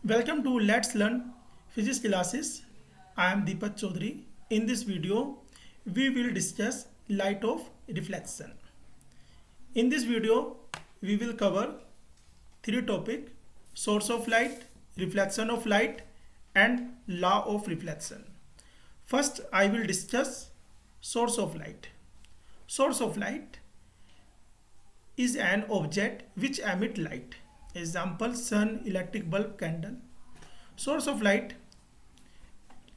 Welcome to Let's Learn Physics classes. I am Deepak Chaudhary. In this video, we will discuss light of reflection. In this video, we will cover three topics: source of light, reflection of light, and law of reflection. First, I will discuss source of light. Source of light is an object which emit light. Example: sun, electric bulb, candle. Source of light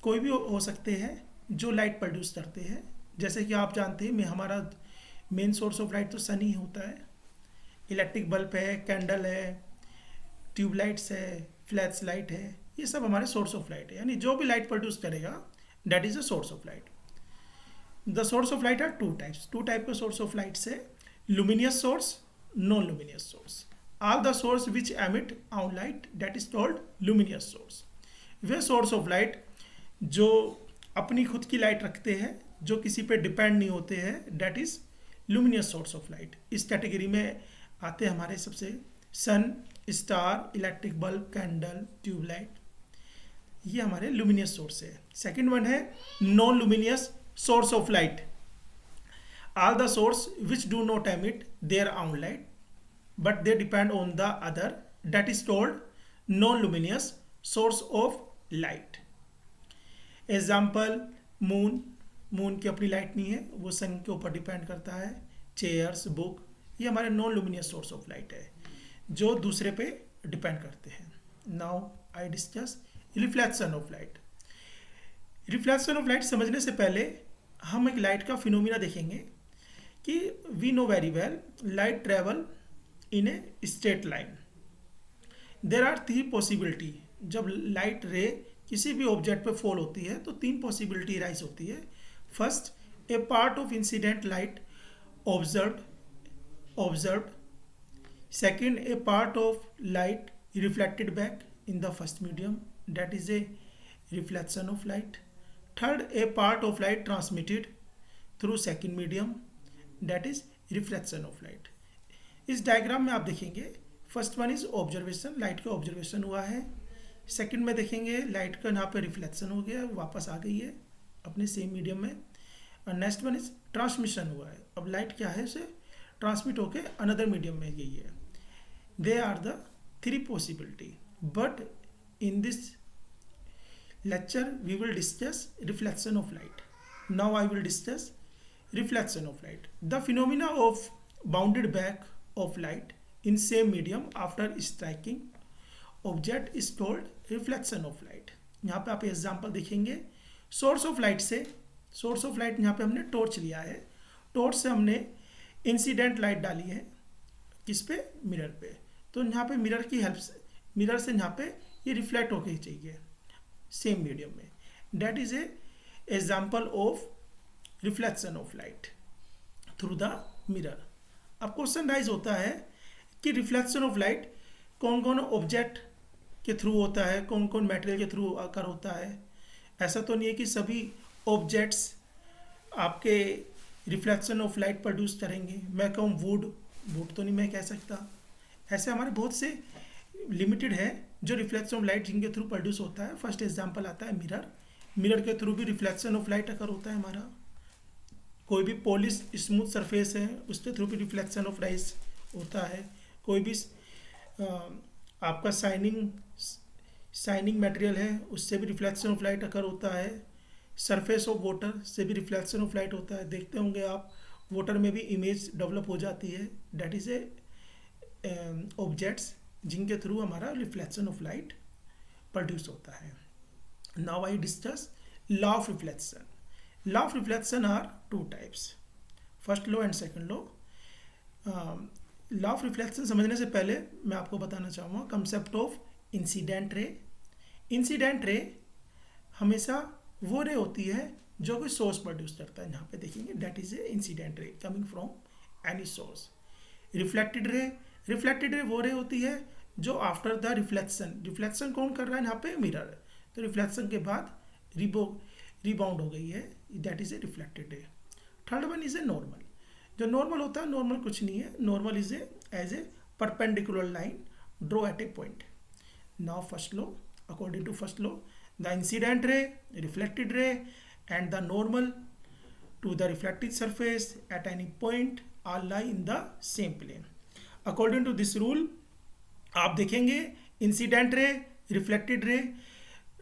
कोई भी हो सकते हैं जो light produce करते हैं। जैसे कि आप जानते हैं मैं हमारा मेन सोर्स ऑफ लाइट तो सन ही होता है। इलेक्ट्रिक बल्ब है, कैंडल है, ट्यूबलाइट्स है, फ्लैश लाइट है, ये सब हमारे सोर्स ऑफ लाइट है। यानी जो भी लाइट प्रोड्यूस करेगा that is a source of light. The source of light are two type के सोर्स ऑफ लाइट है: luminous source, non luminous source. All the source which emit out light that is called luminous source. Way source of light जो अपनी खुद की light रखते हैं, जो किसी पे डिपेंड नहीं होते हैं, that is luminous source of light. इस कैटेगरी में आते हैं हमारे सबसे sun, star, electric bulb, candle, tubelight, ये हमारे लुमिनियस सोर्स है। सेकेंड वन है non luminous source of light. All the source which do not emit their own light but they depend on the other, that is called non-luminous source of light. Example: moon की अपनी light नहीं है, वो सन के ऊपर depend करता है। Chairs, book, ये हमारे non luminous source of light है जो दूसरे पे डिपेंड करते हैं। Now I discuss reflection of light. Reflection of light समझने से पहले हम एक लाइट का फिनोमिना देखेंगे कि we know very well light travel in a straight line. There are three possibility. जब लाइट रे किसी भी ऑब्जेक्ट पे फॉल होती है तो तीन पॉसिबिलिटी राइज होती है। First, A part of incident light observed. Second, A part of light reflected back in the first medium, that is a reflection of light. Third, A part of light transmitted through second medium, that is reflection of light. इस diagram में आप देखेंगे first one is observation, light का observation हुआ है। Second में देखेंगे light का यहाँ पे रिफ्लेक्शन हो गया, वापस आ गई है अपने सेम मीडियम में। और नेक्स्ट वन इज ट्रांसमिशन हुआ है, अब लाइट क्या है उसे ट्रांसमिट होके अनदर मीडियम में गई है। They are the three possibility, but in this lecture we will discuss reflection of light. Now I will discuss reflection of light. The phenomena of bounded back of light in same medium after striking object is called reflection of light. यहाँ पे आप example देखेंगे source of light से। Source of light यहाँ पे हमने torch लिया है, टॉर्च से हमने इंसिडेंट लाइट डाली है किस पे, मिरर पे। तो यहाँ पे मिरर की हेल्प से, मिरर से यहाँ पे ये रिफ्लेक्ट होके चाहिए सेम मीडियम में, that is a example of reflection of light through the mirror. अब क्वेश्चन राइज होता है कि रिफ्लेक्शन ऑफ लाइट कौन कौन ऑब्जेक्ट के थ्रू होता है, कौन कौन मटेरियल के थ्रू आकर होता है। ऐसा तो नहीं है कि सभी ऑब्जेक्ट्स आपके रिफ्लेक्शन ऑफ लाइट प्रोड्यूस करेंगे। मैं कहूँ वुड तो नहीं मैं कह सकता। ऐसे हमारे बहुत से लिमिटेड है जो रिफ्लेक्शन ऑफ लाइट जिनके थ्रू प्रोड्यूस होता है। फर्स्ट एग्जांपल आता है मिरर। मिरर के थ्रू भी रिफ्लेक्शन ऑफ लाइट अकर होता है हमारा। कोई भी पॉलिश स्मूथ सरफेस है उसके थ्रू भी रिफ्लेक्शन ऑफ लाइट होता है। कोई भी आपका शाइनिंग मटेरियल है उससे भी रिफ्लेक्शन ऑफ लाइट अकर होता है। सरफेस ऑफ वाटर से भी रिफ्लेक्शन ऑफ लाइट होता है। देखते होंगे आप वाटर में भी इमेज डेवलप हो जाती है, डेट इज ए ऑब्जेक्ट्स जिनके थ्रू हमारा रिफ्लेक्शन ऑफ लाइट प्रोड्यूस होता है। Now I discuss law of reflection. Law of reflection are two types, first law and second law. Law of reflection समझने से पहले मैं आपको बताना चाहूँगा concept of incident ray. Incident ray हमेशा वो रे होती है जो कोई सोर्स प्रोड्यूस करता है। यहाँ पे देखेंगे that is a incident ray coming from any source. Reflected ray वो रे होती है जो आफ्टर द रिफ्लेक्शन कौन कर रहा है यहाँ पे, मिरर। तो रिफ्लेक्शन के बाद रिबाउंड हो गई है, that is a reflected ray. Third one is a normal. जो नॉर्मल होता है, नॉर्मल कुछ नहीं है, normal is a as a perpendicular line draw at a point. Now first law, according to first law, the incident ray, reflected ray and the normal to the reflected surface at any point all lie in the same plane. According to this rule, आप देखेंगे incident ray, reflected ray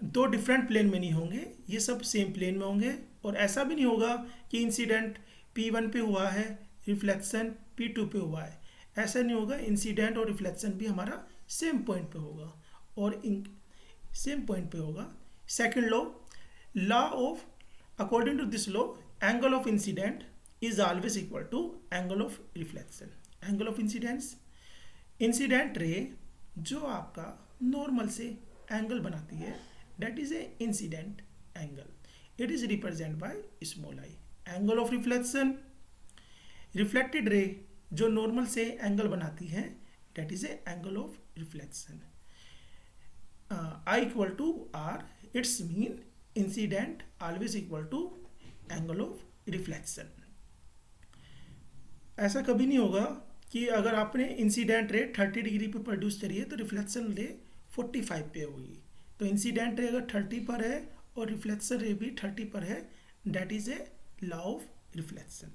दो different plane में नहीं होंगे, ये सब same plane में होंगे. और ऐसा भी नहीं होगा कि इंसिडेंट P1 पे हुआ है, रिफ्लेक्शन P2 पे हुआ है. ऐसा नहीं होगा. इंसिडेंट और रिफ्लेक्शन भी हमारा सेम पॉइंट पे होगा और सेम पॉइंट पे होगा. Second law of, according to this law, angle of incident is always equal to angle of reflection. Angle of incidence, incident ray जो आपका नॉर्मल से एंगल बनाती है, that is a incident angle. It is represented by small I. Angle of reflection, reflected ray जो normal से angle बनाती है, that is a angle of reflection. I equal to R, its mean incident always equal to angle of reflection. ऐसा कभी नहीं होगा कि अगर आपने इंसिडेंट रे 30 डिग्री पे प्रोड्यूस करी है तो रिफ्लेक्शन रे 45 पे होगी. तो इंसिडेंट रे अगर 30 पर है और रिफ्लेक्शन रे भी 30 पर है, that is a law of reflection.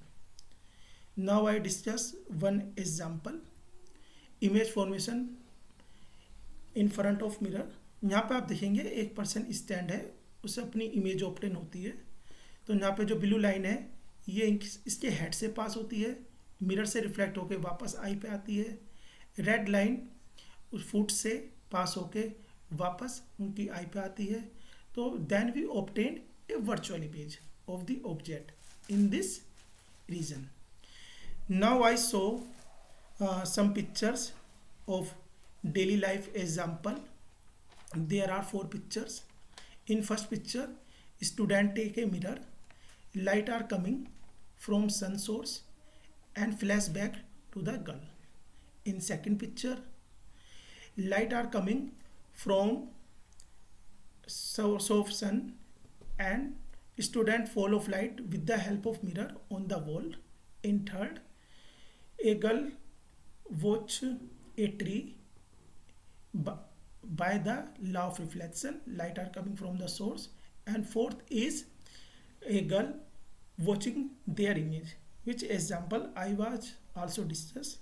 Now I discuss one example. Image formation in front of mirror. यहाँ पे आप देखेंगे एक पर्सन स्टैंड है, उसे अपनी इमेज ऑब्टेन होती है. तो यहाँ पे जो ब्लू लाइन है ये इसके हेड से पास होती है, मिरर से रिफ्लेक्ट होके वापस आई पे आती है. रेड लाइन उस फुट से पास होके वापस उनकी आई पे आती है. तो then we obtain a virtual image of the object in this region. Now I show some pictures of daily life example. There are 4 pictures. In first picture, student take a mirror. Light are coming from sun source and flash back to the girl. In second picture, light are coming from source of sun and student follow light with the help of mirror on the wall. In third, a girl watch a tree by the law of reflection. Light are coming from the source. And fourth is a girl watching their image, which example I was also discussed.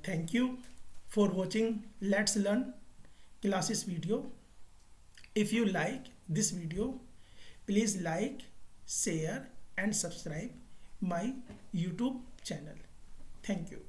Thank you for watching Let's Learn classes video. If you like this video, please like, share and subscribe my YouTube channel. Thank you.